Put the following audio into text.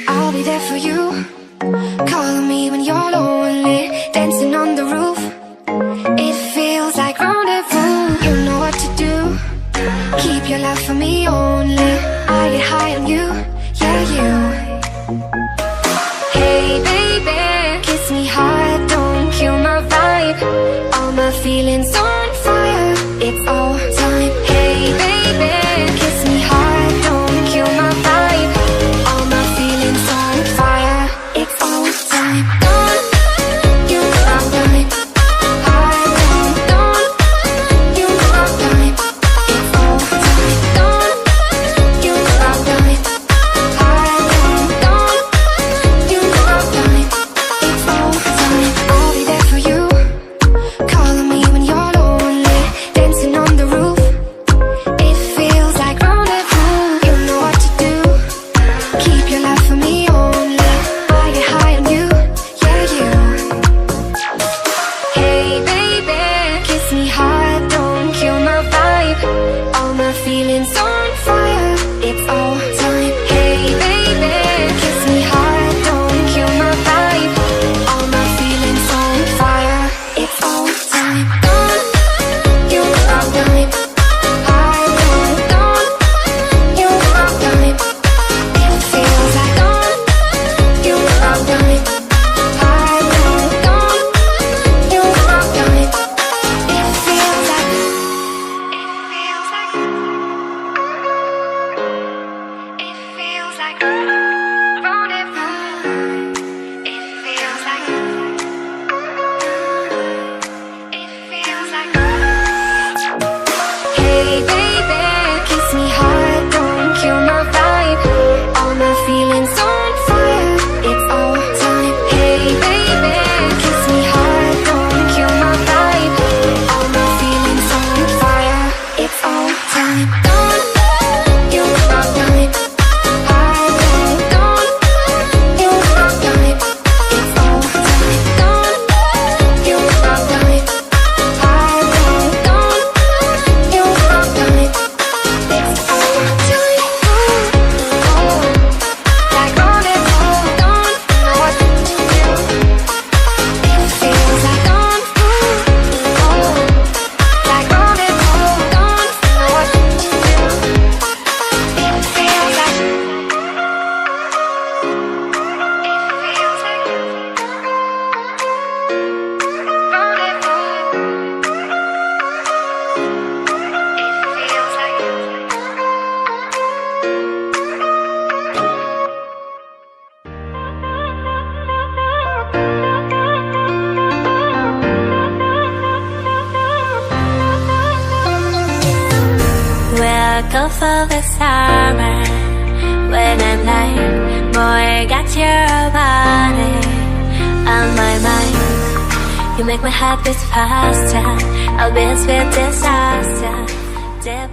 I'll be there for you, calling me when you're lonely, dancing on the roof. It feels like rendezvous. You know what to do, keep your love for me only. I get high on you, yeah, you. Hey baby, kiss me hard, don't kill my vibe. All my feelings on fire, it's all time. Hey baby, kiss me hard, don't kill my vibe. All my feelings on fire, it's all time. Don't you know I'm time. Don't you know I'm time. It's all time. Don't you know I'm time. Don't you know I'm time. It's all time. I'll be there for you, calling me when you're lonely, dancing on the roof. It feels like rendezvous. You know what to do, keep your love for me only. I get high on you, yeah, you. Hey baby, kiss me hard, don't kill my vibe. All my feelings on fire, it's all time. Hey baby, kiss me hard, don't kill my vibe. All my feelings on fire, it's all time. Don't you know I'm time. Don't you know I'm time. It feels like don't you know I'm time. Don't you know I'm time. It feels like rendezvous. It feels like hey baby, kiss me hard, don't kill my vibe. All my feelings on fire, it's all time. Hey baby, kiss me hard, don't kill my vibe. All my feelings on fire, it's all time. Don't you know I'm time. Don't you know I'm time. It's all time. Don't you know I'm time. Don't you know I'm time. It's all time. Like rendezvous. Don't know what to do. It feels like like rendezvous. Don't know what to do. It feels like We'll go for the summer when I'm like, boy, got your body on my mind. You make my heart beat faster. I'll be a sweet disaster. Dip